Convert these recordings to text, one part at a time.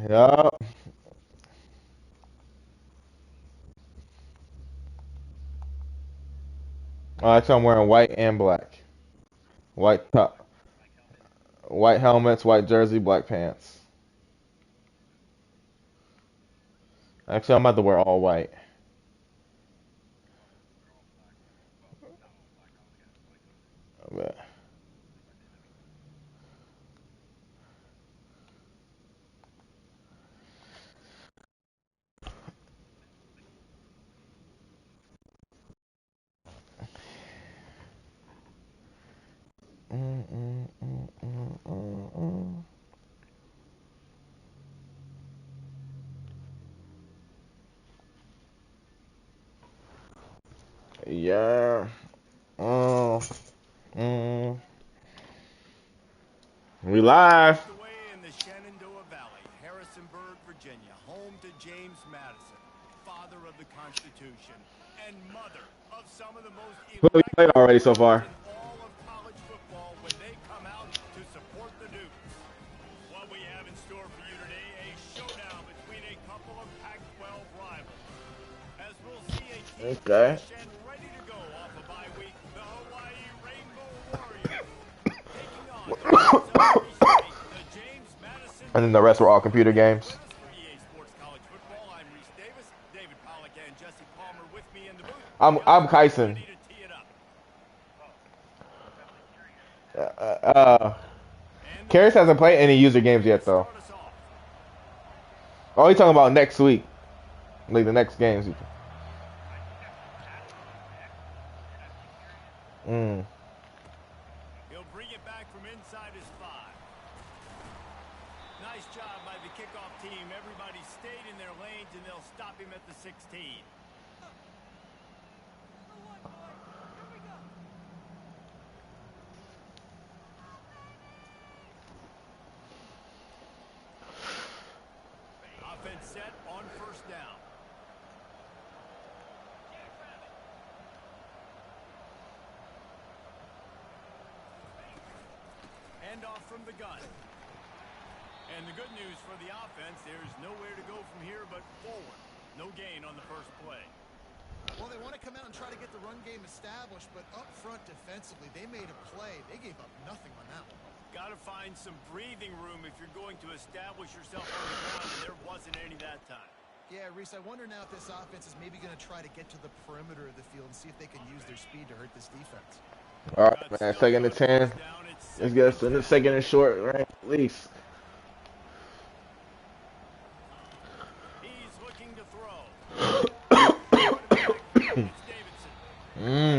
Yup. Actually, I'm wearing white and black. White top, white helmets, white jersey, black pants. Actually, I'm about to wear all white. But, mm, mm, mm, mm, mm, mm. Yeah. Oh. Mm. We live. Tucked away in the Shenandoah Valley, Harrisonburg, Virginia, home to James Madison, father of the Constitution and mother of some of the most What we played electric already so crowds far? in all of college football when they come out to support the Dukes. What we have in store for you today, a showdown between a couple of Pac-12 rivals. As we'll see a team Okay. fresh and ready to go off a bye week, the Hawaii Rainbow Warriors, taking on the winners of every state, the James Madison And then the rest were Dukes. all computer Back games. with us for EA Sports College Football, I'm Reese Davis, David Pollack and Jesse Palmer with me in the booth. I'm Gentlemen, are you Kyson. ready to tee it up? Uh, uh, And the Karras Dukes hasn't will played any begin user games and yet though. start us off. Oh, he's talking about next week, like the next games. Mm. He'll bring it back from inside his 5. Nice job by the kickoff team. Everybody stayed in their lanes, and they'll stop him at the 16. Offense set on first down. Hand off from the gun. And the good news for the offense, there's nowhere to go from here but forward. No gain on the first play. Well, they want to come out and try to get the run game established, but up front defensively, they made a play. They gave up nothing on that one. Got to find some breathing room if you're going to establish yourself on the ground, and there wasn't any that time. Yeah, Reese, I wonder now if this offense is maybe going to try to get to the perimeter of the field and see if they can use their speed to hurt this defense. All right, man. Second and 10. Let's get us in the second and short, right? At least. He's looking to throw.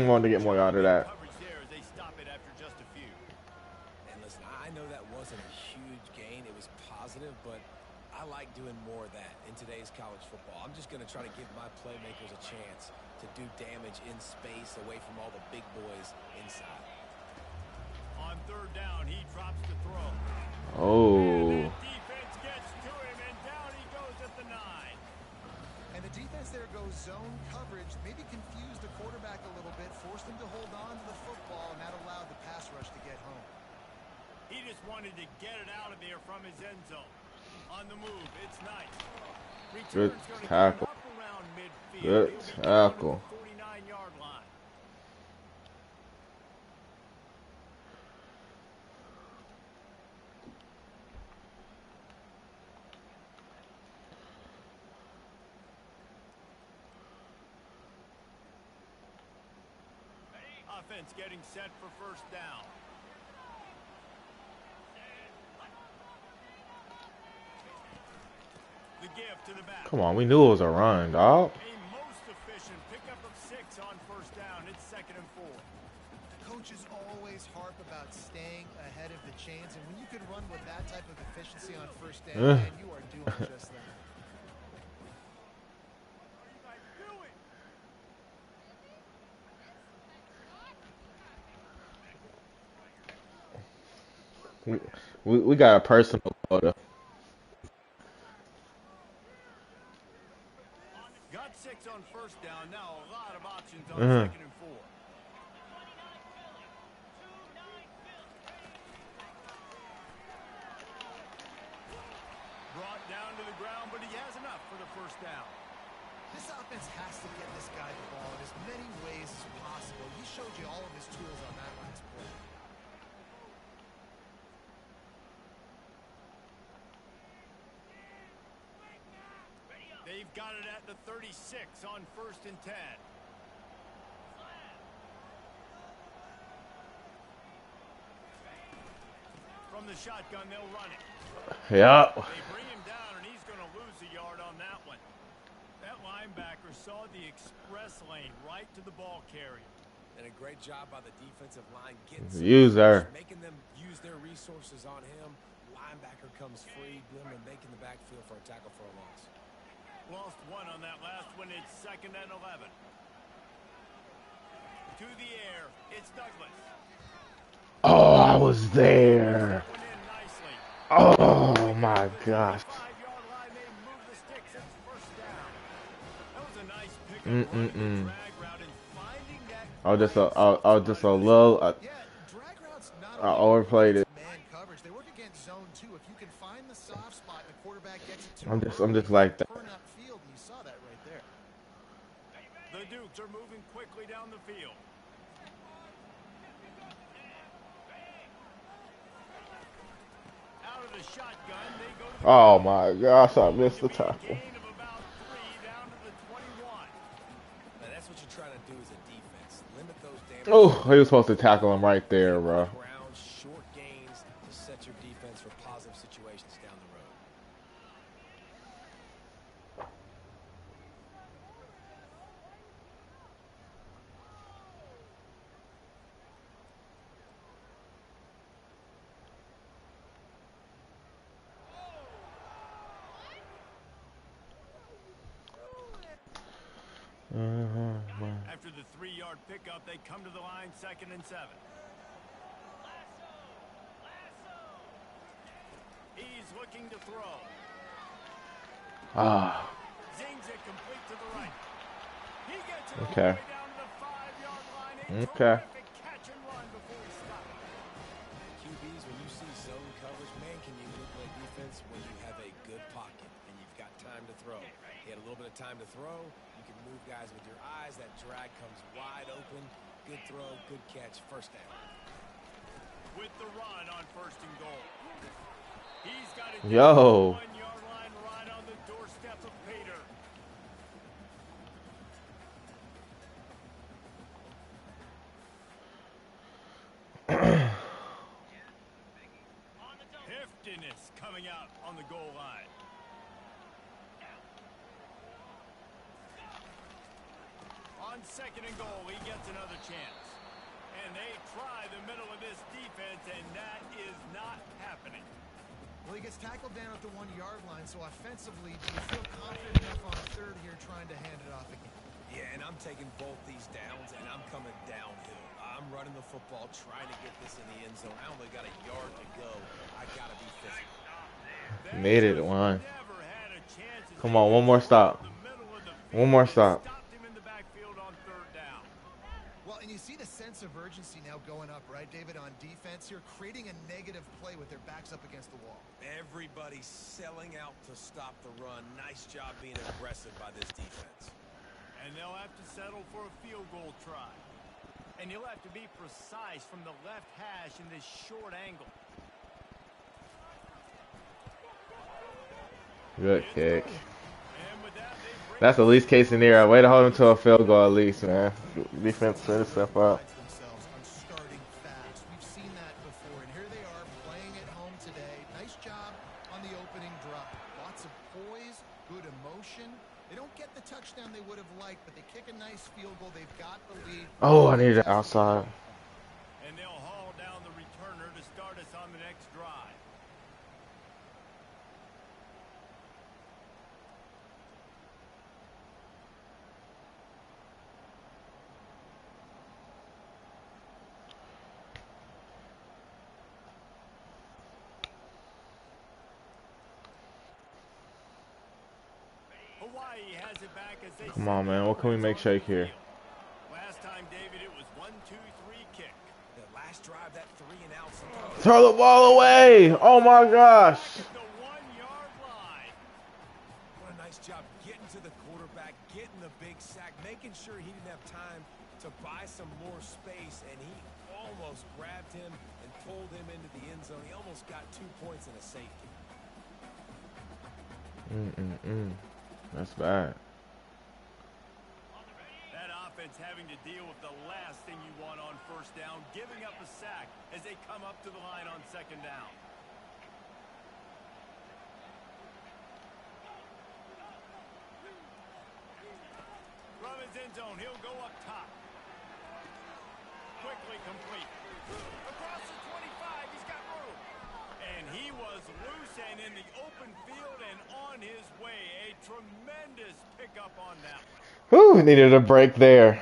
Wanted to get more out of that. Coverage there as they stop it after just a few. And listen, I know that wasn't a huge gain. It was positive, but I like doing more of that in today's college football. I'm just going to try to give my playmakers a chance to do damage in space away from all the big boys inside. On third down, he drops the throw. Oh. And that defense gets to him, and down he goes at the 9. And the defense there goes zone coverage, maybe confused the quarterback a little bit, forced him to hold on to the football, and that allowed the pass rush to get home. He just wanted to get it out of there from his end zone. On the move, it's nice. Good Return's going to tackle. get him up around midfield. Good He'll be down tackle. at the 49-yard line. Offense getting set for first down. The give to the back. Come on, we knew it was a run, dog. A most efficient pickup of 6 on first down. It's 2nd and 4. Coaches always harp about staying ahead of the chains, and when you can run with that type of efficiency on first down, man, you are doing just that. We got a personal quota. Got 6 on first down. Now a lot of options on Mhm. 2nd and 4. Brought down to the ground, but he has enough for the first down. This offense has to get this guy the ball in as many ways as possible. He showed you all of his tools on that last play. They've got it at the 36 on 1st and 10. From the shotgun, they'll run it. Yeah. They bring him down, and he's going to lose a yard on that one. That linebacker saw the express lane right to the ball carrier. And a great job by the defensive line getting User. making them use their resources on him. Linebacker comes free, Glimmer making the backfield for a tackle for a loss. Lost one on that last one. It's 2nd and 11. To the air, it's Douglas. Oh, I was there. Oh my gosh. I was just a little. I overplayed it. They work against zone 2. If you can find the soft spot, the quarterback gets it to I'm just like that. turn upfield, and you saw that right there. The Dukes are moving quickly down the field. Out of the shotgun, they go to the Oh my gosh, I missed the tackle. gain of about 3 down to the 21. Now that's what you're trying to do as a defense. Limit those damage. Oh, he was supposed to tackle him right there, bro. Ground, short gains to set your defense for positive situations down the road. After the 3-yard pickup, they come to the line 2nd and 7. He's looking to throw. Ah. Zings it complete to the right. He gets it Okay. all the way down to the 5-yard line. A Okay. terrific catch and run before he stopped. QBs, when you see zone coverage, man, can you manipulate defense when you have a good pocket and you've got time to throw. He had a little bit of time to throw. You can move guys with your eyes. That drag comes wide open. Good throw, good catch, first down. With the run on 1st and goal. He's got it Yo. down to the 1-yard line right on the doorstep of Pater. Heftiness coming out on the goal line. On 2nd and goal, he gets another chance. And they try the middle of this defense, and that is not happening. Well, he gets tackled down at the 1-yard line, so offensively, do you feel confident enough on 3rd here trying to hand it off again? Yeah, and I'm taking both these downs, and I'm coming downhill. I'm running the football, trying to get this in the end zone. I only got a yard to go. I got to be physical. Made it one. Come on, one more stop. One more stop. Well, and you see the sense of urgency now going up, right, David, on defense here, creating a negative play with their backs up against the wall. Everybody's selling out to stop the run. Nice job being aggressive by this defense. And they'll have to settle for a field goal try. And he'll have to be precise from the left hash in this short angle. Good kick. That's the least case scenario. Way to hold him to a field goal at least, man. Defense set itself up. We've seen that before, and here they are playing at home today. Nice job on the opening drop. Lots of poise, good emotion. They don't get the touchdown they would have liked, but they kick a nice field goal. They've got the lead. Oh, I needed it outside. And they'll haul down the returner to start us on the next drive. Hawaii has it back as they Come on, man. What can we make shake here? Last time, David, it was 1-2-3 kick. The last drive, that 3 and out. Throw the ball away! Oh my gosh! The 1-yard line. Nice job getting to the quarterback, getting the big sack, making sure he didn't have time to buy some more space, and he almost grabbed him and pulled him into the end zone. He almost got 2 points and a safety. That's bad. That offense having to deal with the last thing you want on first down, giving up a sack as they come up to the line on second down. From his end zone, he'll go up top. Quickly complete. Across the 25, he's got room. And he was loose and in the open field and on his way. A tremendous pickup on that one. Whew, needed a break there.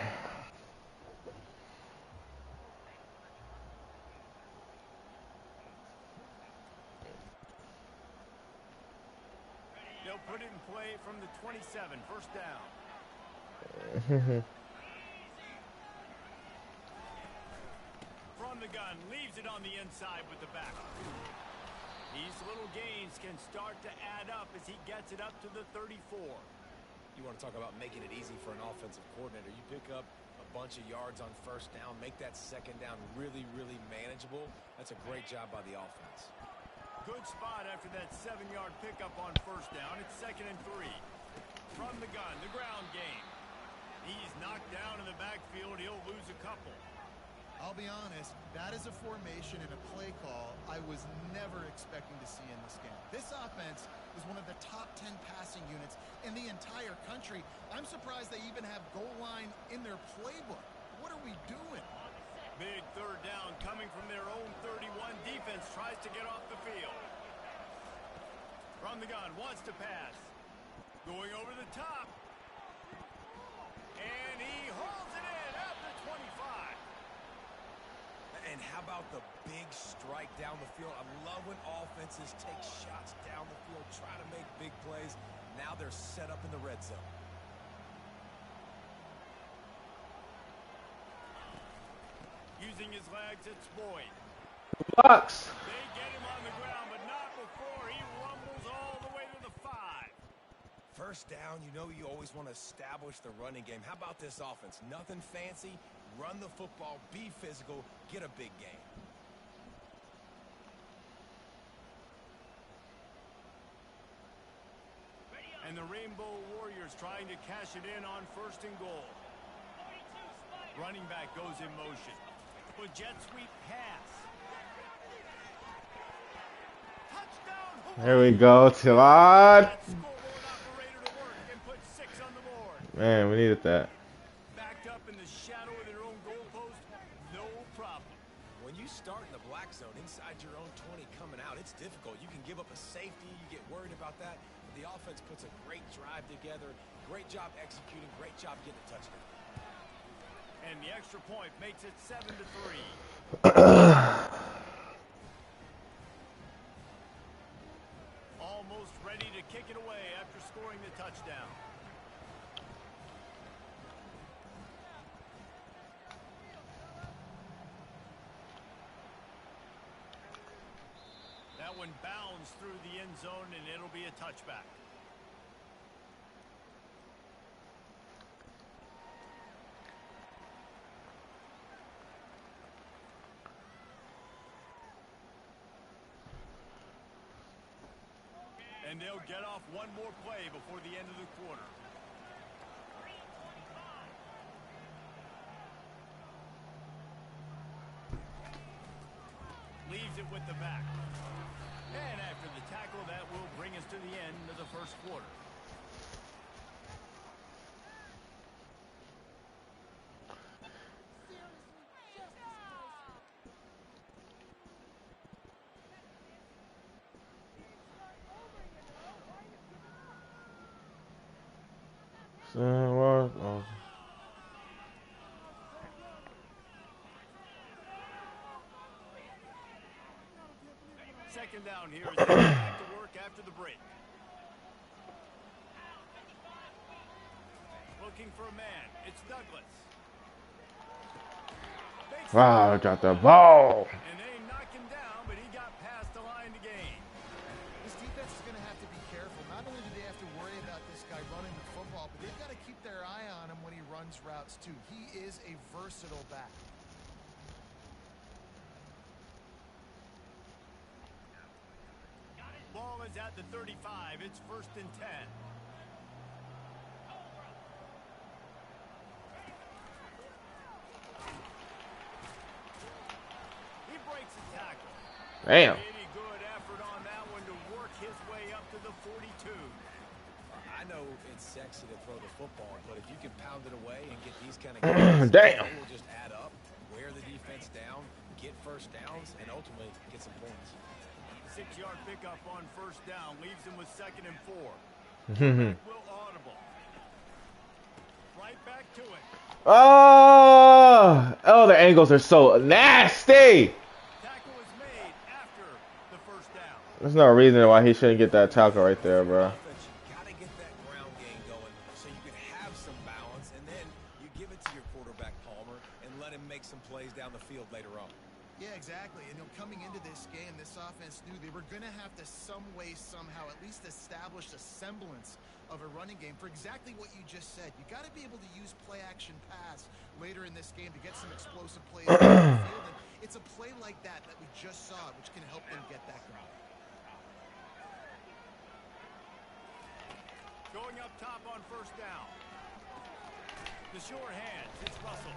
They'll put it in play from the 27, first down. From the gun, leaves it on the inside with the back. These little gains can start to add up as he gets it up to the 34. You want to talk about making it easy for an offensive coordinator. You pick up a bunch of yards on first down, make that second down really, really manageable. That's a great job by the offense. Good spot after that 7-yard pickup on first down. It's 2nd and 3. From the gun, the ground game. He's knocked down in the backfield. He'll lose a couple. I'll be honest, that is a formation and a play call I was never expecting to see in this game. This offense is one of the top 10 passing units in the entire country. I'm surprised they even have goal line in their playbook. What are we doing? Big third down coming from their own 31. Defense tries to get off the field. From the gun, wants to pass. Going over the top. And he hauls it in at the 25. And how about the big strike down the field? I love when offenses take shots down the field, try to make big plays. Now they're set up in the red zone. Using his legs, it's Boyd. Bucks. They get him on the ground, but not before he rumbles all the way to the 5. First down, you know you always want to establish the running game. How about this offense? Nothing fancy. Run the football, be physical, get a big gain. And the Rainbow Warriors trying to cash it in on 1st and goal. Running back goes in motion. With jet sweep pass. Touchdown, Hawaii. There we go, Tillard. That scoreboard operator to work and put 6 on the board. Man, we needed that. Backed up in the shadow of their own goalpost, no problem. When you start in the black zone inside your own 20 coming out, it's difficult. You can give up a safety. You get worried about that. But the offense puts a great drive together. Great job executing. Great job getting a touchdown. And the extra point makes it 7-3. Almost ready to kick it away after scoring the touchdown. That one bounds through the end zone, and it'll be a touchback. And they'll get off one more play before the end of the quarter. Leaves it with the back. And after the tackle, that will bring us to the end of the first quarter. Second down here as they get back to work after the break. Looking for a man. It's Douglas. Wow, I got the ball. And they knock him down, but he got past the line to gain. This defense is going to have to be careful. Not only do they have to worry about this guy running the football, but they've got to keep their eye on him when he runs routes, too. He is a versatile back. Ball is at the 35. It's 1st and 10. He breaks the tackle. Damn. Pretty good effort on that one to work his way up to the 42. I know it's sexy to throw the football, but if you can pound it away and get these kind of games, Damn. they will just add up, wear the defense down, get first downs, and ultimately get some points. 6-yard pickup on 1st down leaves him with 2nd and 4. Will audible. Right back to it. Oh, the angles are so nasty. Tackle is made after the 1st down. There's no reason why he shouldn't get that tackle right there, bro. You got to get that ground game going so you can have some balance, and then you give it to your quarterback, Palmer, and let him make some plays down the field later on. Yeah, exactly. And coming into this game, this offense knew they were going to have to some way, somehow, at least establish a semblance of a running game for exactly what you just said. You got to be able to use play-action pass later in this game to get some explosive plays on the field. And it's a play like that we just saw, which can help them get that going. Going up top on 1st down. The sure hands. It's Russell.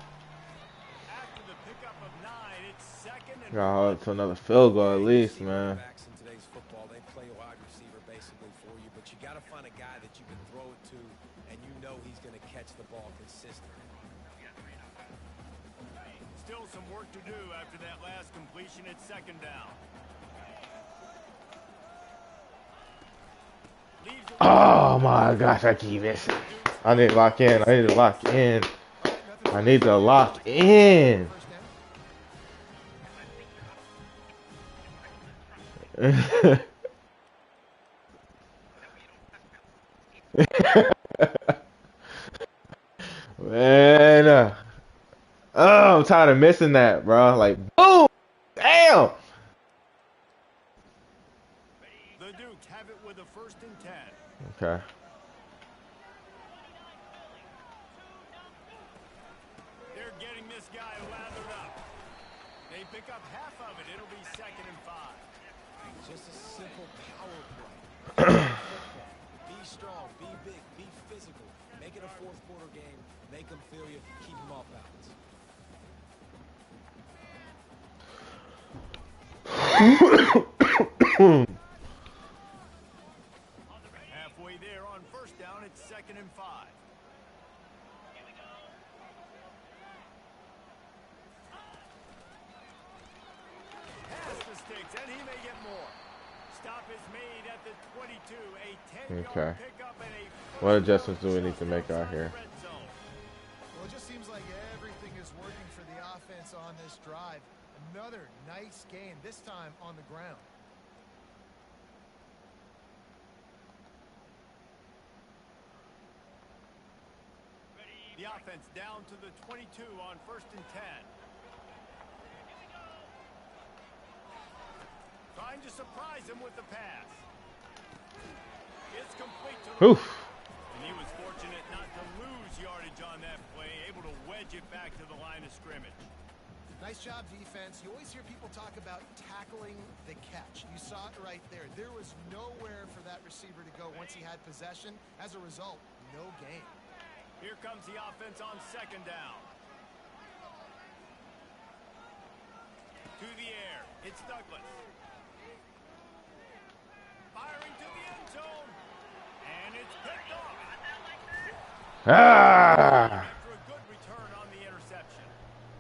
After the pickup of 9, it's 2nd and Gotta hold it to another field goal at least, man. Backs in today's football, they play wide receiver basically for you, but you got to find a guy that you can throw it to, and you know he's going to catch the ball consistently. Still some work to do after that last completion at 2nd down. Oh my gosh, I keep missing. I need to lock in. I need to lock in. I need to lock in. Man, oh, I'm tired of missing that, bro. Like, boom, damn. The Dukes have it with a 1st and 10. Okay. They're getting this guy lathered up. They pick up half of it. It'll be 2nd and 5. Just a simple power play. Be strong, be big, be physical. Make it a 4th quarter game. Make them feel you. Keep them off balance. Halfway there on 1st down, it's 2nd and 5. Pass the sticks, and he may get more. Stop is made at the 22. A 10-yard Okay. pickup and a What adjustments do we need to make out here? Well, it just seems like everything is working for the offense on this drive. Another nice gain, this time on the ground. The offense down to the 22 on 1st and 10. Trying to surprise him with the pass. It's complete to Oof. and he was fortunate not to lose yardage on that play, able to wedge it back to the line of scrimmage. Nice job, defense. You always hear people talk about tackling the catch. You saw it right there. There was nowhere for that receiver to go once he had possession. As a result, no gain. Here comes the offense on 2nd down. To the air. It's Douglas. Firing to the end zone. And it's picked off. Ah. After a good return on the interception.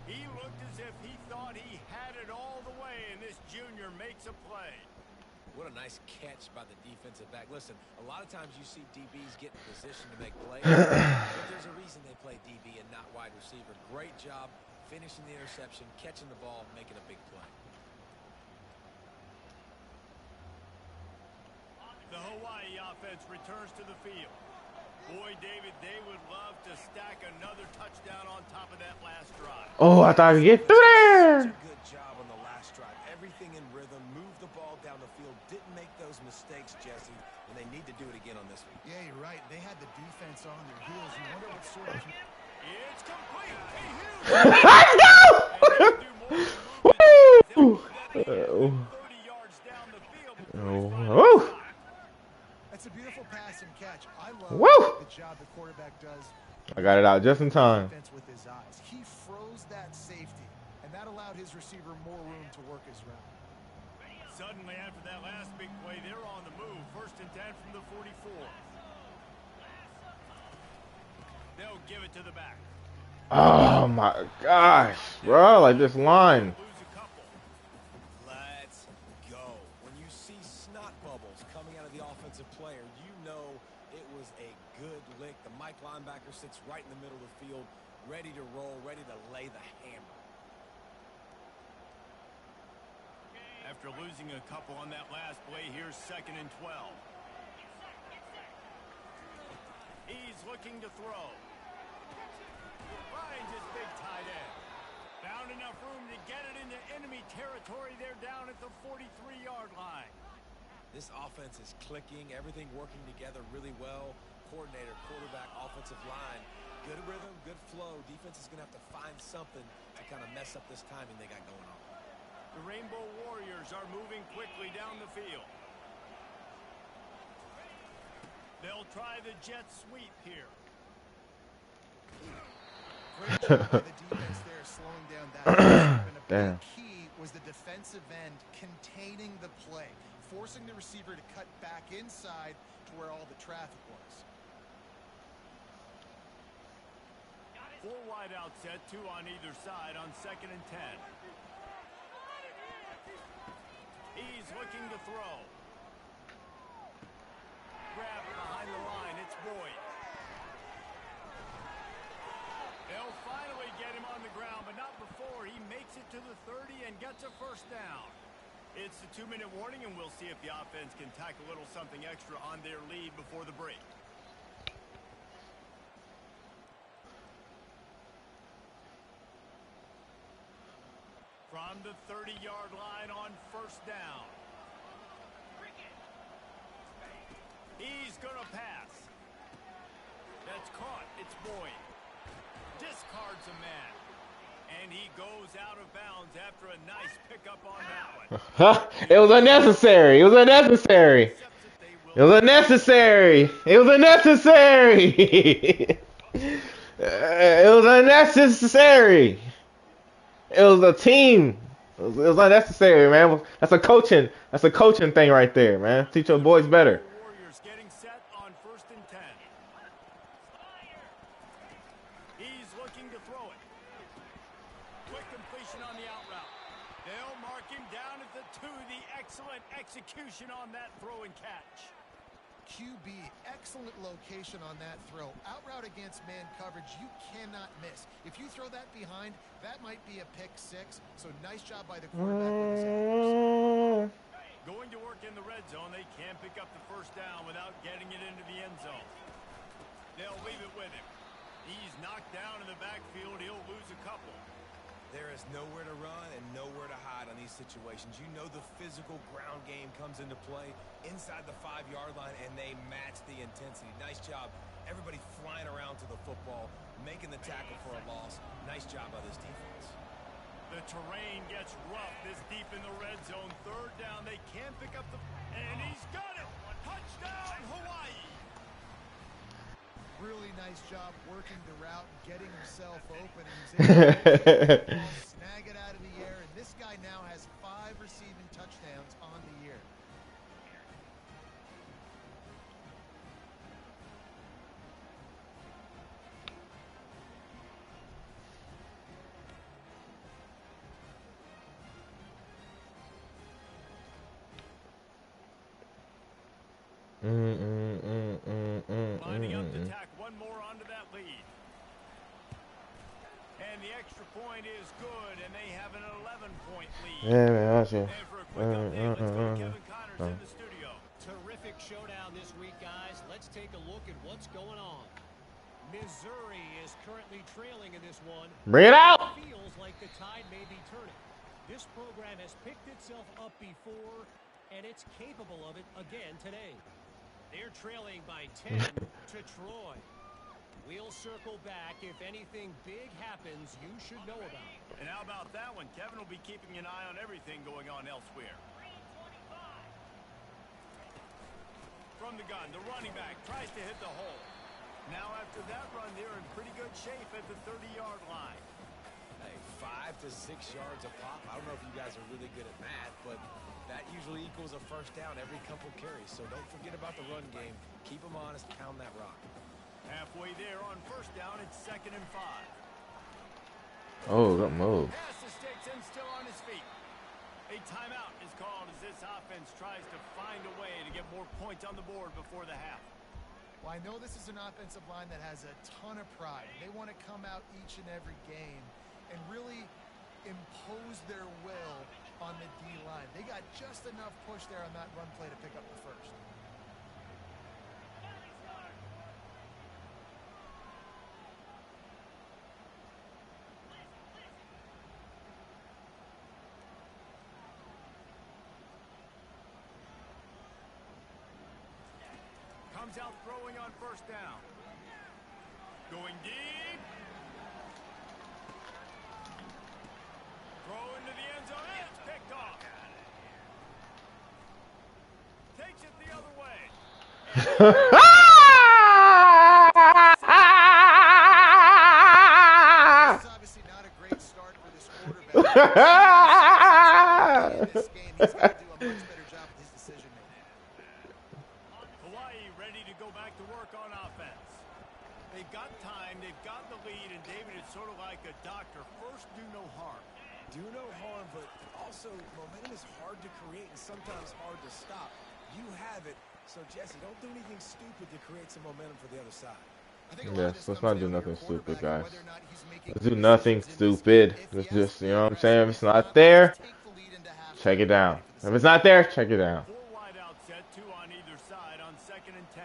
He looked as if he thought he had it all the way, and this junior makes a play. What a nice catch by the defensive back. Listen, a lot of times you see DBs get in position to make plays, but there's a reason they play DB and not wide receiver. Great job finishing the interception, catching the ball, making a big play. The Hawaii offense returns to the field. Boy, David, they would love to stack another touchdown on top of that last drive. Oh, I thought I could get through Such there. a good job on the last drive. Everything in rhythm, moved the ball down the field, didn't make those mistakes, Jesse, and they need to do it again on this one. Yeah, you're right. They had the defense on their heels. You wonder what sort of... It's complete. I know. Woo. 30 yards down the field Woo. That's a beautiful pass and catch. I love Woo. the job the quarterback does. I got it out just in time. Defense with his eyes. He froze that safety, and that allowed his receiver more room to work his route. Suddenly, after that last big play, they're on the move. 1st and 10 from the 44. They'll give it to the back. Oh my gosh, bro! Like this line. Lose a couple. Let's go. When you see snot bubbles coming out of the offensive player, you know it was a good lick. The Mike linebacker sits right in the middle of the field, ready to roll, ready to lay the hammer. After losing a couple on that last play, here's 2nd and 12. He's looking to throw. Finds his big tight end. Found enough room to get it into enemy territory. They're down at the 43-yard line. This offense is clicking, everything working together really well. Coordinator, quarterback, offensive line. Good rhythm, good flow. Defense is going to have to find something to kind of mess up this timing they got going on. The Rainbow Warriors are moving quickly down the field. They'll try the jet sweep here. Great job by the defense there, slowing down that. And a Damn. big key was the defensive end containing the play, forcing the receiver to cut back inside to where all the traffic was. 4 wide out set, 2 on either side on 2nd and 10. He's looking to throw. Grab behind the line. It's Boyd. They'll finally get him on the ground, but not before he makes it to the 30 and gets a 1st down. It's the 2-minute warning, and we'll see if the offense can tack a little something extra on their lead before the break. From the 30-yard line on 1st down. He's going to pass. That's caught. It's Boyd. Discards a man. And he goes out of bounds after a nice pickup on that one. It was unnecessary. It was unnecessary. It was unnecessary. It was unnecessary. It was unnecessary. It was a team. It was unnecessary, man. That's a coaching. That's a coaching thing right there, man. Teach your boys better. Warriors getting set on 1st and 10. He's looking to throw it. Quick completion on the out route. They'll mark him down at the 2. The excellent execution on that throw and catch. QB, excellent location on that throw. Out route against man coverage, you cannot miss. If you throw that behind, that might be a pick 6. So nice job by the quarterback with his hands. Going to work in the red zone, they can't pick up the 1st down without getting it into the end zone. They'll leave it with him. He's knocked down in the backfield. He'll lose a couple. There is nowhere to run and nowhere to hide on these situations. You know the physical ground game comes into play inside the 5-yard line, and they match the intensity. Nice job. Everybody flying around to the football, making the tackle for a loss. Nice job by this defense. The terrain gets rough this deep in the red zone. 3rd down, they can't pick up the... And he's got it! Touchdown, Hawaii! Really nice job working the route and getting himself open. And he's able to take the ball, snag it out of the air, and this guy now has 5 receiving touchdowns on the year. Lining up to tack one more onto that lead. And the extra point is good, and they have an 11-point lead. Yeah, man, that's it. And for a quick update, let's go to Kevin Connors in the studio. Terrific showdown this week, guys. Let's take a look at what's going on. Missouri is currently trailing in this one. Bring it out. Feels like the tide may be turning. This program has picked itself up before, and it's capable of it again today. They're trailing by 10 to Troy. We'll circle back. If anything big happens, you should know about it. And how about that one? Kevin will be keeping an eye on everything going on elsewhere. From the gun, the running back tries to hit the hole. Now after that run, they're in pretty good shape at the 30-yard line. Hey, 5 to 6 yards a pop. I don't know if you guys are really good at math, but that usually equals a first down every couple carries. So don't forget about the run game. Keep them honest, pound that rock. Halfway there on first down, it's 2nd and 5. Oh, good move. Pass the sticks and still on his feet. A timeout is called as this offense tries to find a way to get more points on the board before the half. Well, I know this is an offensive line that has a ton of pride. They want to come out each and every game and really impose their will on the D-line. They got just enough push there on that run play to pick up the first. Comes out throwing on first down. Going deep. Throw into the end zone. It's picked off. Takes it the other way. This is obviously not a great start for this quarterback. In this game, he's got to do a much better job with his decision making. Hawaii ready to go back to work on offense. They've got time, they've got the lead, and David is sort of like a doctor. First, do no harm. Do no harm, but also momentum is hard to create and sometimes hard to stop. You have it, so Jesse, don't do anything stupid to create some momentum for the other side. Yes, let's not do nothing stupid, guys. Let's do nothing stupid. Let's just, you know what I'm saying? If it's not there, check it down. If it's not there, check it down. 4 wide out set, 2 on either side on 2nd and 10.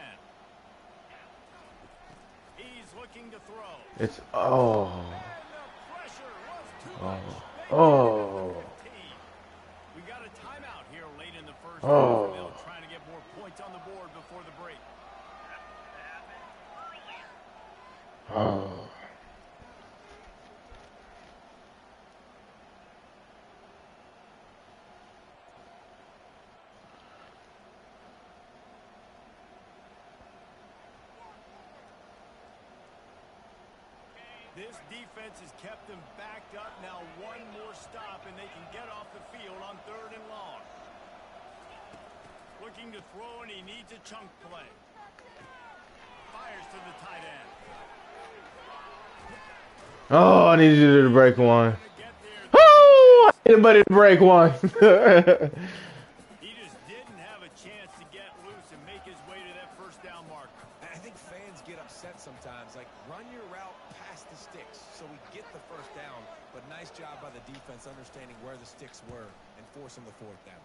He's looking to throw. It's, oh. And the pressure was too much. Oh. We got a timeout here late in the first. Oh. They'll trying to get more points on the board before the break. Oh. This defense has kept them backed up. Now one more stop and they can get off the field on 3rd and long. Looking to throw and he needs a chunk play. Fires to the tight end. Oh, I need you to break one. Oh, I need somebody to break one. He just didn't have a chance to get loose and make his way to that first down marker. I think fans get upset sometimes, like run your route past the sticks so we get the first down, but nice job by the defense understanding where the sticks were and forcing the 4th down.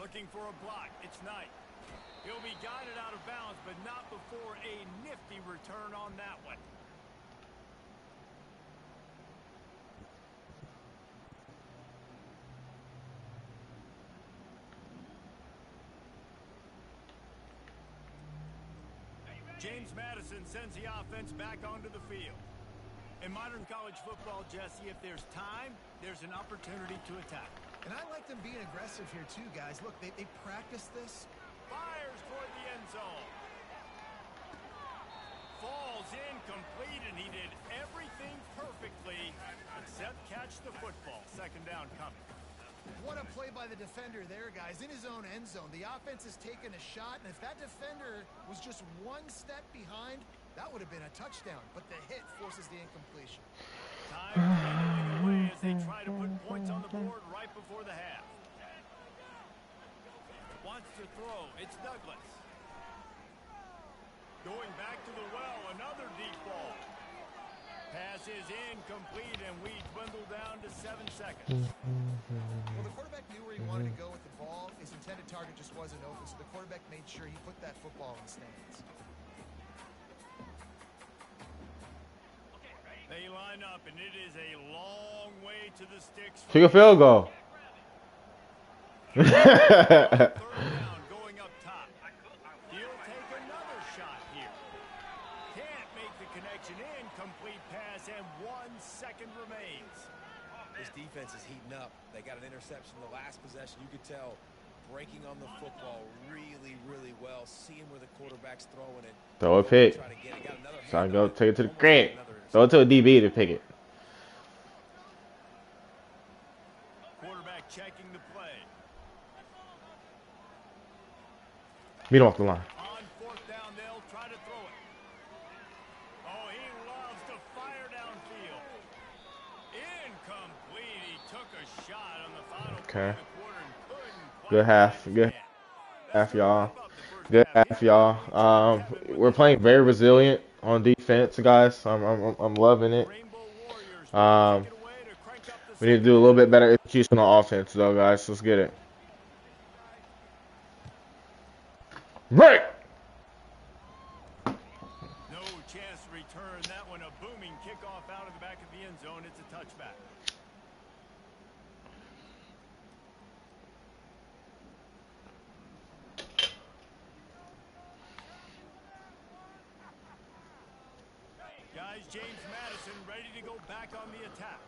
Looking for a block. It's Knight. He'll be guided out of bounds, but not before a nifty return on that one. James Madison sends the offense back onto the field. In modern college football, Jesse, if there's time, there's an opportunity to attack. And I like them being aggressive here too, guys. Look, they practice this. Fires toward the end zone. Falls incomplete, and he did everything perfectly except catch the football. 2nd down coming. What a play by the defender there, guys. In his own end zone, the offense has taken a shot, and if that defender was just one step behind, that would have been a touchdown. But the hit forces the incompletion. Time dwindling away as they try to put points on the board right before the half. Wants to throw. It's Douglas. Going back to the well, another deep ball. Pass is incomplete, and we dwindle down to 7 seconds. Well, the quarterback knew where he wanted wanted to go with the ball. His intended target just wasn't open, so the quarterback made sure he put that football in the stands. They line up, and it is a long way to the sticks. Kick a field goal. Third down going up top. He'll take another shot here. Can't make the connection. Incomplete pass, and 1 second remains. This defense is heating up. They got an interception the last possession. You could tell breaking on the football really, really well, seeing where the quarterback's throwing it. Throw a pick. Trying to go take it to the crib. Throw it to a DB to pick it. Quarterback checking the play. Beat him off the line. On fourth down, they'll try to throw it. Oh, he loves to fire downfield. Incomplete. He took a shot on the final play of the quarter and couldn't Good half. Good half, y'all. Good half, y'all. We're playing very resilient on defense, guys. I'm loving it. We need to do a little bit better execution on offense, though, guys. Let's get it. Right. No chance to return that one. A booming kickoff out of the back of the end zone. It's a touchback. Guys, James Madison ready to go back on the attack.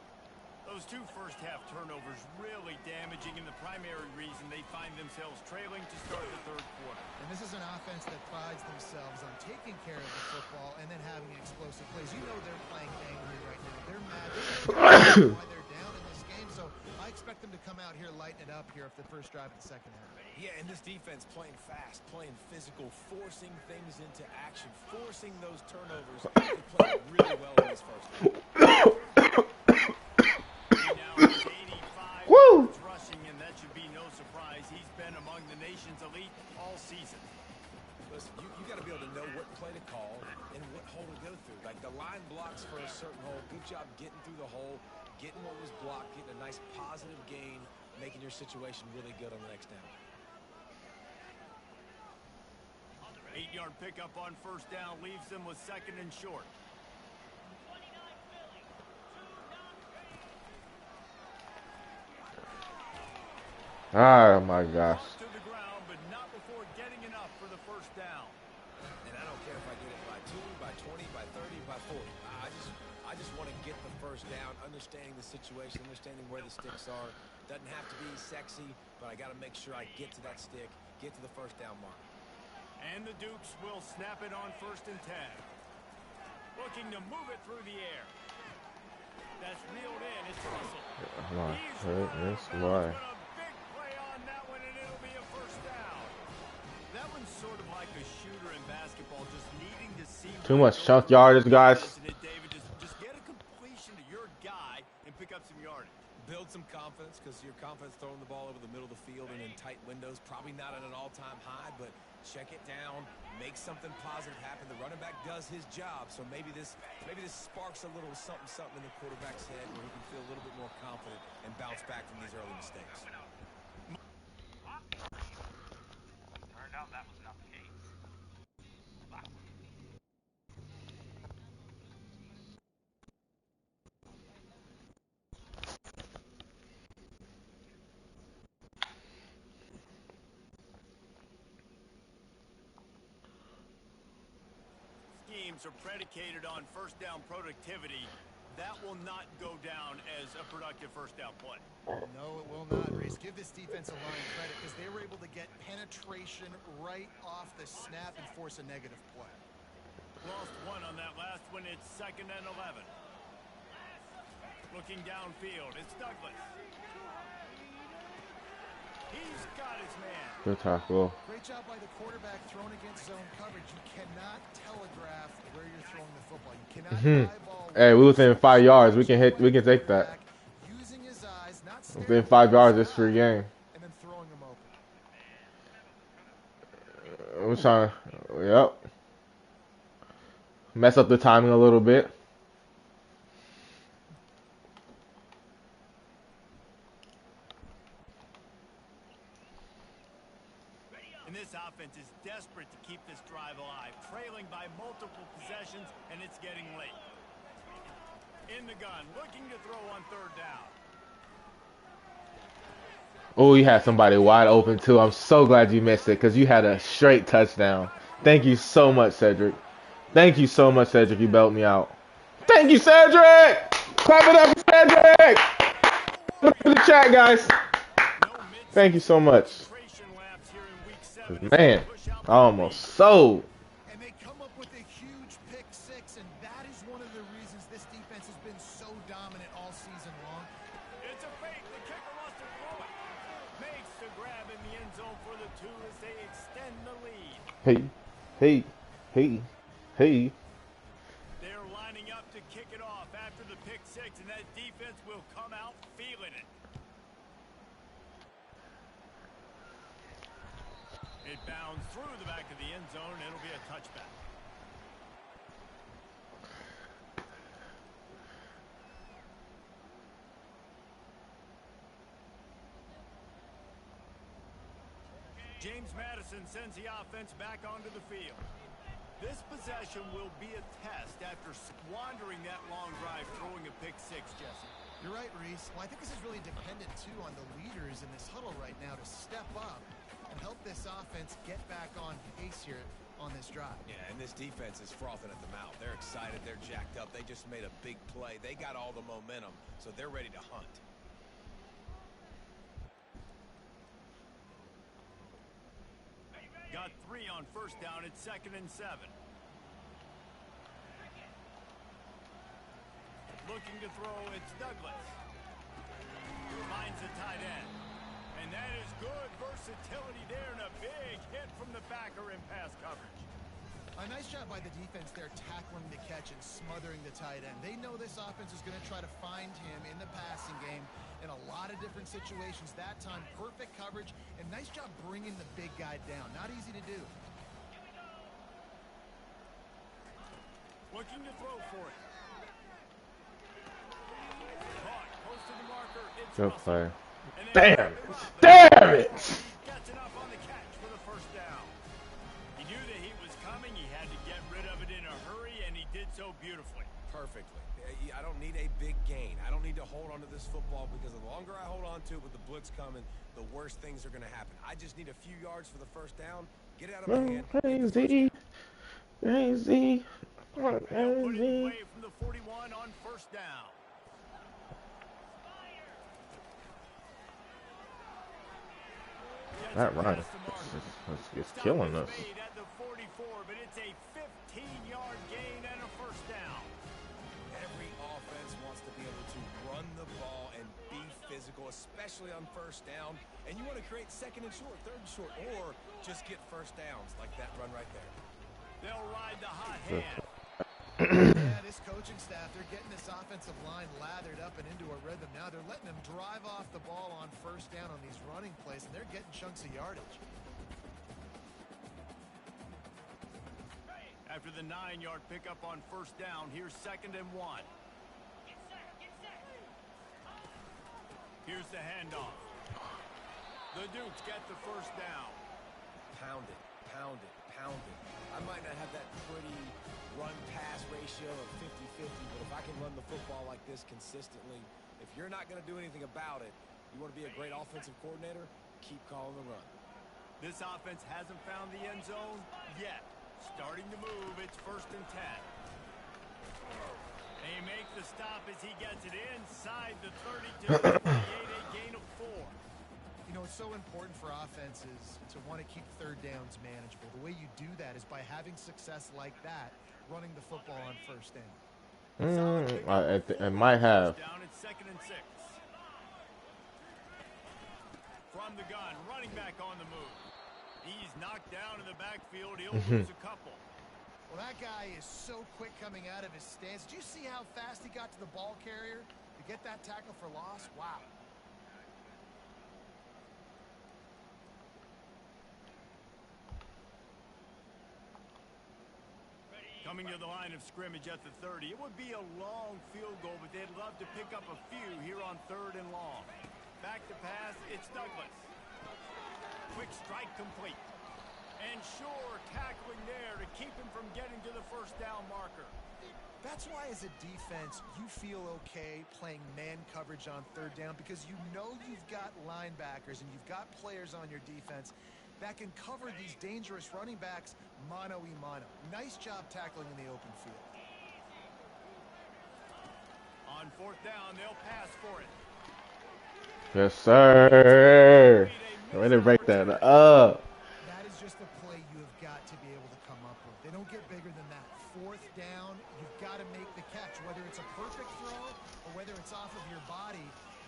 Those 2 first-half turnovers really damaging, and the primary reason they find themselves trailing to start the third quarter. And this is an offense that prides themselves on taking care of the football and then having explosive plays. You know they're playing angry right now. They're mad. They're why they're down in this game. So I expect them to come out here, lighten it up here for the first drive of the second half. Yeah, and this defense playing fast, playing physical, forcing things into action, forcing those turnovers. They played really well in this first half. Woo! Rushing, and that should be no surprise. He's been among the nation's elite all season. Listen, you got to be able to know what play to call and what hole to go through. Like the line blocks for a certain hole. Good job getting through the hole, getting what was blocked, getting a nice positive gain, making your situation really good on the next down. 8-yard pickup on first down leaves them with second and short. Oh my gosh. To the ground, but not before getting enough for the first down. And I don't care if I get it by 2, by 20, by 30, by 40. I just want to get the first down, understanding the situation, understanding where the sticks are. Doesn't have to be sexy, but I got to make sure I get to that stick, get to the first down mark. And the Dukes will snap it on first and 10. Looking to move it through the air. That's reeled in. It's Russell. Come on. That's why. Too much chunk yardage, guys. Just get a completion to your guy and pick up some yardage. Build some confidence, because your confidence throwing the ball over the middle of the field and in tight windows, probably not at an all-time high, but check it down, make something positive happen. The running back does his job, so maybe this sparks a little something in the quarterback's head where he can feel a little bit more confident and bounce back from these early mistakes. Turned out that was not the case. Schemes are predicated on first down productivity. That will not go down as a productive first down play. No, it will not, Reese. Give this defensive line credit because they were able to get penetration right off the snap and force a negative play. Lost one on that last one. It's second and 11. Looking downfield, it's Douglas. He's got his man. Good tackle. Great job by the quarterback thrown against zone coverage. You cannot telegraph where you're throwing the football. You cannot eyeball. Hey, we within 5 yards. We can take that. Using his eyes, not Within 5 yards, it's free game. and then throwing them open. I'm trying to, yep. Mess up the timing a little bit. offense is desperate to keep this drive alive, trailing by multiple possessions, and it's getting late. In the gun, looking to throw on third down. Oh, you had somebody wide open too. I'm so glad you missed it because you had a straight touchdown. Thank you so much, Cedric. Thank you so much, Cedric. You bailed me out. Thank you, Cedric! Clap it up for Cedric! Look at the chat, guys. Thank you so much. Man, I almost sold. And they come up with a huge pick six, and that is one of the reasons this defense has been so dominant all season long. It's a fake. The kicker wants to throw it. Makes the grab in the end zone for the two as they extend the lead. Hey. They're lining up to kick it off after the pick six, and that defense will come out feeling it. It bounds through the back of the end zone, and it'll be a touchback. James Madison sends the offense back onto the field. This possession will be a test after squandering that long drive throwing a pick six, Jesse. You're right, Reese. Well, I think this is really dependent, too, on the leaders in this huddle right now to step up and help this offense get back on pace here on this drive. Yeah, and this defense is frothing at the mouth. They're excited. They're jacked up. They just made a big play. They got all the momentum, so they're ready to hunt. Got 3 on first down. It's 2nd and 7. Looking to throw, it's Douglas. Finds the tight end. And that is good versatility there and a big hit from the backer in pass coverage. A nice job by the defense there tackling the catch and smothering the tight end. They know this offense is going to try to find him in the passing game in a lot of different situations. That time, perfect coverage, and nice job bringing the big guy down. Not easy to do. Looking to throw for it. Caught, close to the marker. It's Good Russell. play. And Damn it! gets enough on the catch for the first down. He knew the heat was coming. He had to get rid of it in a hurry, and he did so beautifully. Perfectly. I don't need a big gain. I don't need to hold on to this football because the longer I hold on to it with the blitz coming, the worse things are going to happen. I just need a few yards for the first down. Get it out of my hand. Crazy. They'll put it away from the 41 on first down. That run is killing us. At the 44, but it's a 15-yard gain and a first down. Every offense wants to be able to run the ball and be physical, especially on first down. And you want to create 2nd and short, 3rd and short, or just get first downs like that run right there. They'll ride the hot hand. Yeah, this coaching staff, they're getting this offensive line lathered up and into a rhythm. Now they're letting them drive off the ball on first down on these running plays, and they're getting chunks of yardage. After the 9-yard pickup on first down, here's 2nd and 1. Here's the handoff. The Dukes get the first down. Pound it, pound it, pound it. I might not have that pretty run-pass ratio of 50-50, but if I can run the football like this consistently, if you're not going to do anything about it, you want to be a great offensive coordinator, keep calling the run. This offense hasn't found the end zone yet. Starting to move, it's 1st and 10. They make the stop as he gets it inside the 32, 48, a gain of 4. You know, it's so important for offenses to want to keep third downs manageable. The way you do that is by having success like that, running the football on first down. I might have. Down at 2nd and 6. From the gun, running back on the move. He's knocked down in the backfield. He'll lose a couple. Well, that guy is so quick coming out of his stance. Did you see how fast he got to the ball carrier to get that tackle for loss? Wow. Coming to the line of scrimmage at the 30. It would be a long field goal, but they'd love to pick up a few here on 3rd and long. Back to pass, it's Douglas. Quick strike complete. And sure, tackling there to keep him from getting to the first down marker. That's why as a defense, you feel okay playing man coverage on third down because you know you've got linebackers and you've got players on your defense that can cover these dangerous running backs mano-a-mano. Nice job tackling in the open field. On fourth down, they'll pass for it. Yes, sir. Ready to break that up. That is just a play you have got to be able to come up with. They don't get bigger than that. Fourth down, you've got to make the catch. Whether it's a perfect throw or whether it's off of your body,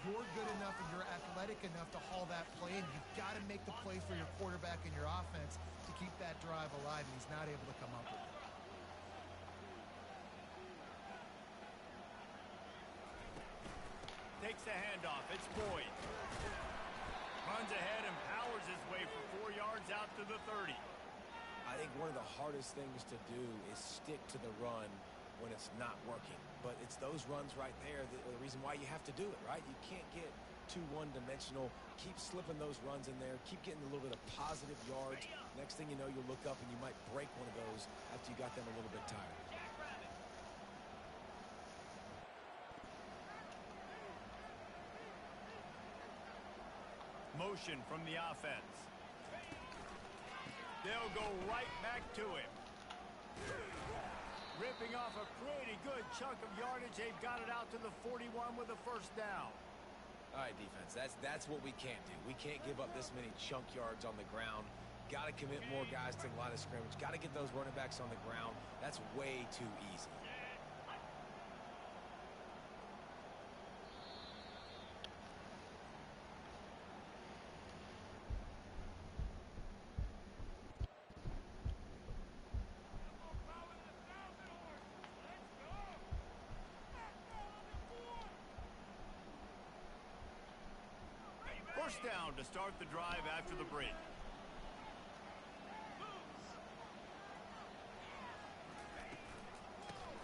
you're good enough and you're athletic enough to haul that play in. You've got to make the play for your quarterback and your offense to keep that drive alive, and he's not able to come up with it. Takes the handoff. It's Boyd. Runs ahead and powers his way for 4 yards out to the 30. I think one of the hardest things to do is stick to the run when it's not working. But it's those runs right there that are the reason why you have to do it, right? You can't get too one-dimensional. Keep slipping those runs in there. Keep getting a little bit of positive yards. Next thing you know, you'll look up and you might break one of those after you got them a little bit tired. Motion from the offense. They'll go right back to him. Ripping off a pretty good chunk of yardage. They've got it out to the 41 with a first down. All right, defense, that's what we can't do. We can't give up this many chunk yards on the ground. Got to commit more guys to the line of scrimmage. Got to get those running backs on the ground. That's way too easy. First down to start the drive after the break.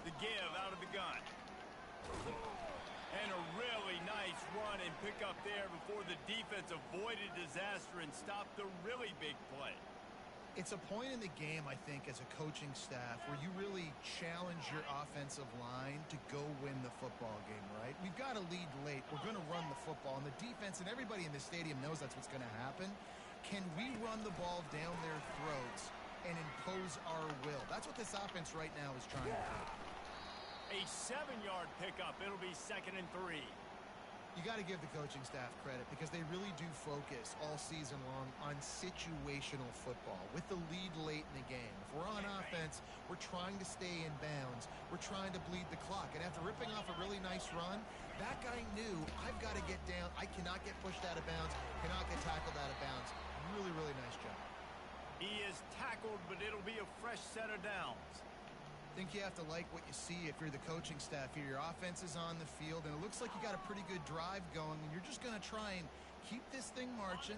The give out of the gun. And a really nice run and pick up there before the defense avoided disaster and stopped the really big play. It's a point in the game, I think, as a coaching staff where you really challenge your offensive line to go win the football game, right? We've got to lead late. We're going to run the football. And the defense and everybody in the stadium knows that's what's going to happen. Can we run the ball down their throats and impose our will? That's what this offense right now is trying to do. A 7-yard pickup. It'll be 2nd and 3. You got to give the coaching staff credit because they really do focus all season long on situational football with the lead late in the game. If we're on offense, we're trying to stay in bounds. We're trying to bleed the clock. And after ripping off a really nice run, that guy knew, I've got to get down. I cannot get pushed out of bounds, cannot get tackled out of bounds. Really, really nice job. He is tackled, but it'll be a fresh set of downs. I think you have to like what you see if you're the coaching staff here. Your offense is on the field, and it looks like you got a pretty good drive going, and you're just going to try and keep this thing marching,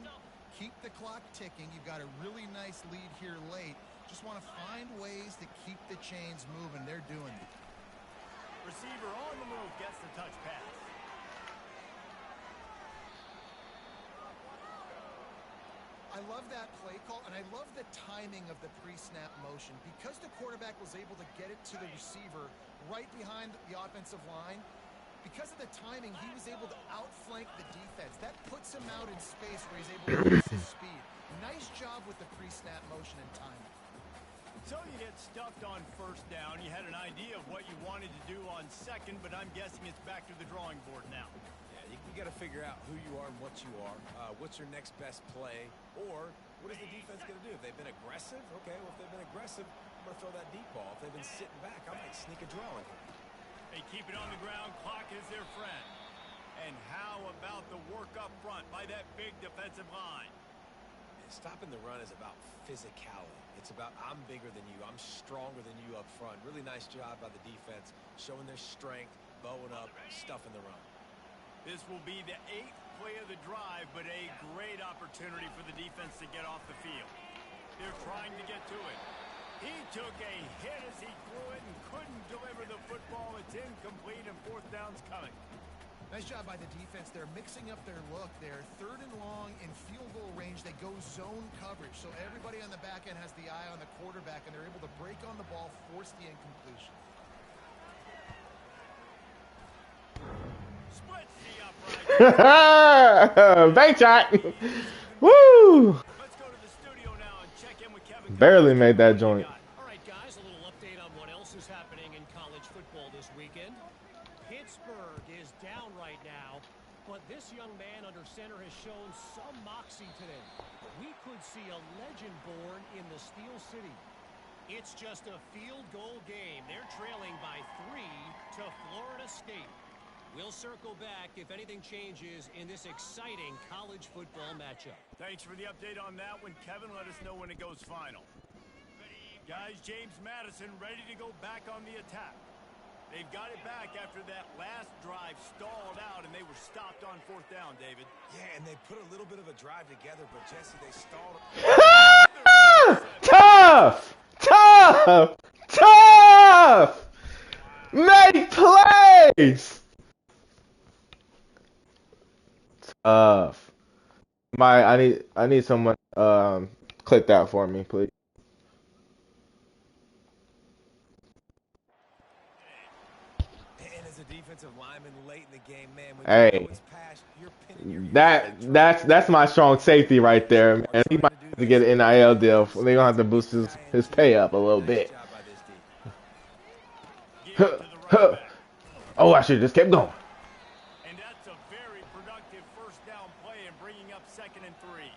keep the clock ticking. You've got a really nice lead here late. Just want to find ways to keep the chains moving. They're doing it. Receiver on the move gets the touch pass. I love that play call, and I love the timing of the pre-snap motion. Because the quarterback was able to get it to the receiver right behind the offensive line, because of the timing, he was able to outflank the defense. That puts him out in space where he's able to use his speed. Nice job with the pre-snap motion and timing. So you get stuffed on first down. You had an idea of what you wanted to do on second, but I'm guessing it's back to the drawing board now. You got to figure out who you are and what you are. What's your next best play? Or what is the defense going to do? If they've been aggressive, okay, well, if they've been aggressive, I'm going to throw that deep ball. If they've been sitting back, I might sneak a draw in here. They keep it on the ground. Clock is their friend. And how about the work up front by that big defensive line? Stopping the run is about physicality. It's about I'm bigger than you. I'm stronger than you up front. Really nice job by the defense, showing their strength, bowing up, stuffing the run. This will be the 8th play of the drive, but a great opportunity for the defense to get off the field. They're trying to get to it. He took a hit as he threw it and couldn't deliver the football. It's incomplete, and 4th down's coming. Nice job by the defense. They're mixing up their look. They're 3rd and long in field goal range. They go zone coverage. So everybody on the back end has the eye on the quarterback, and they're able to break on the ball, force the incompletion. Splits the upright. Bank shot. Woo! Let's go to the studio now and check in with Kevin. Barely made that joint. All right, guys, a little update on what else is happening in college football this weekend. Pittsburgh is down right now, but this young man under center has shown some moxie today. We could see a legend born in the Steel City. It's just a field goal game. They're trailing by 3 to Florida State. We'll circle back if anything changes in this exciting college football matchup. Thanks for the update on that one, Kevin. Let us know when it goes final. Guys, James Madison ready to go back on the attack. They've got it back after that last drive stalled out, and they were stopped on 4th down, David. Yeah, and they put a little bit of a drive together, but Jesse, they stalled. Tough! Tough! Tough! Make plays! Tough. I need someone click that for me, please. And as a defensive lineman late in the game, man, when Hey. you know it's past, you're pinning your That's my strong safety right there, man. He might have to get an NIL deal. They're gonna have to boost his pay up a little bit. Oh, I should have just kept going. And that's a very productive 1st down play and bringing up 2nd and 3.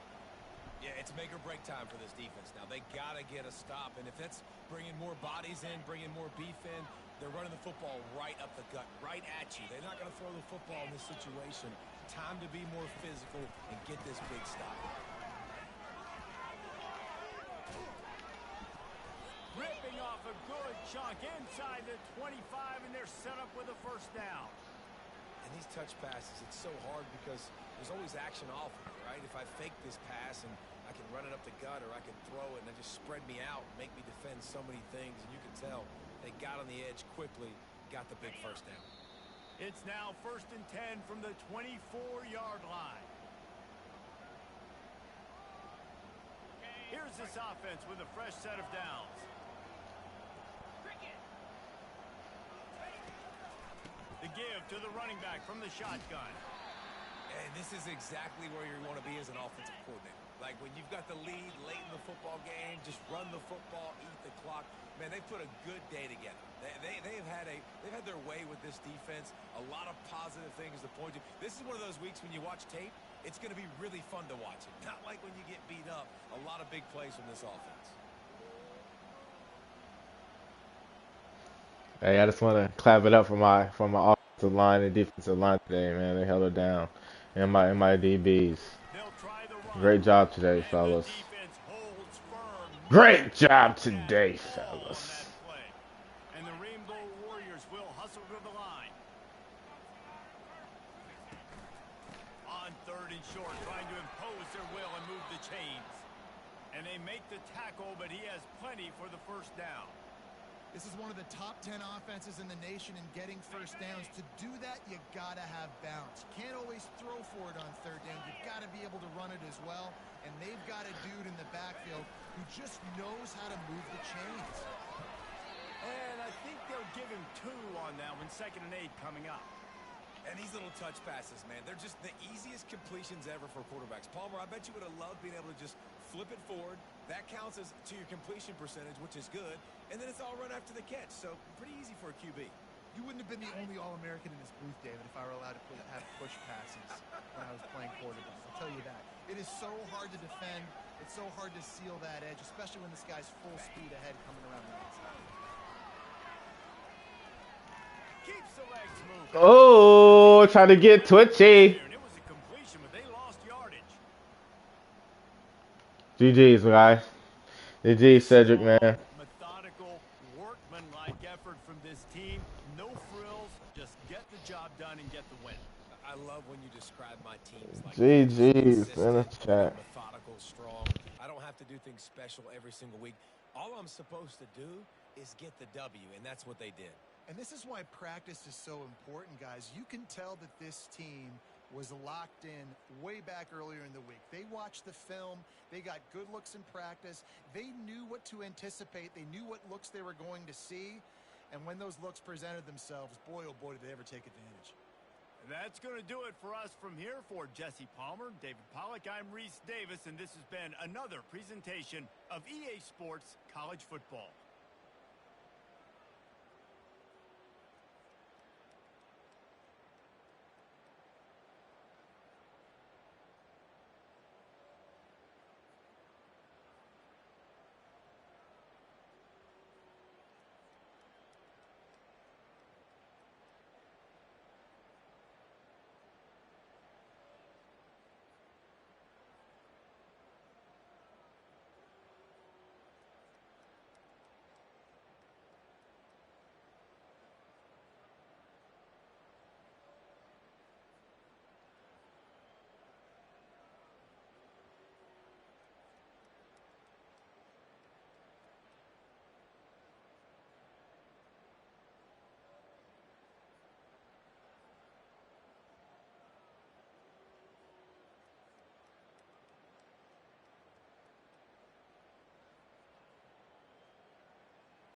Yeah, it's make or break time for this defense now. They got to get a stop, and if that's bringing more bodies in, bringing more beef in, they're running the football right up the gut, right at you. They're not going to throw the football in this situation. Time to be more physical and get this big stop. Ripping off a good chunk inside the 25, and they're set up with a 1st down. And these touch passes, it's so hard because there's always action off of it, right? If I fake this pass and I can run it up the gut, or I can throw it and then just spread me out and make me defend so many things, and you can tell they got on the edge quickly, got the big 1st down. It's now 1st and 10 from the 24-yard line. Here's this offense with a fresh set of downs. The give to the running back from the shotgun. And this is exactly where you want to be as an offensive coordinator. Like when you've got the lead late in the football game, just run the football, eat the clock. Man, they put a good day together. They've had their way with this defense. A lot of positive things to point to. This is one of those weeks when you watch tape, it's going to be really fun to watch it. Not like when you get beat up. A lot of big plays from this offense. Hey, I just want to clap it up for my offensive line and defensive line today, man. They held it down, and my DBs. Great job today, fellas. Great job today, fellas. And the Rainbow Warriors will hustle to the line. On 3rd and short, trying to impose their will and move the chains. And they make the tackle, but he has plenty for the 1st down. This is one of the top 10 offenses in the nation in getting 1st downs. To do that, you got to have balance. You can't always throw for it on 3rd down. You've got to be able to run it as well. And they've got a dude in the backfield who just knows how to move the chains. And I think they'll give him 2 on that one. 2nd and 8 coming up. And these little touch passes, man, they're just the easiest completions ever for quarterbacks. Palmer, I bet you would have loved being able to just flip it forward. That counts as to your completion percentage, which is good. And then it's all run after the catch. So pretty easy for a QB. You wouldn't have been the only All-American in this booth, David, if I were allowed to have push passes when I was playing quarterback. I'll tell you that. It is so hard to defend. It's so hard to seal that edge, especially when this guy's full speed ahead coming around the outside. Keeps the legs moving. Oh, trying to get twitchy. And it was a completion, but they lost yardage. GG's, guys. GG's, Cedric, man. Methodical, workmanlike effort from this team. No frills, just get the job done and get the win. I love when you describe my teams like GG's in the chat. methodical, strong. I don't have to do things special every single week. All I'm supposed to do is get the W, and that's what they did. And this is why practice is so important, guys. You can tell that this team was locked in way back earlier in the week. They watched the film. They got good looks in practice. They knew what to anticipate. They knew what looks they were going to see. And when those looks presented themselves, boy, oh boy, did they ever take advantage. That's going to do it for us from here. For Jesse Palmer, David Pollack, I'm Reese Davis, and this has been another presentation of EA Sports College Football.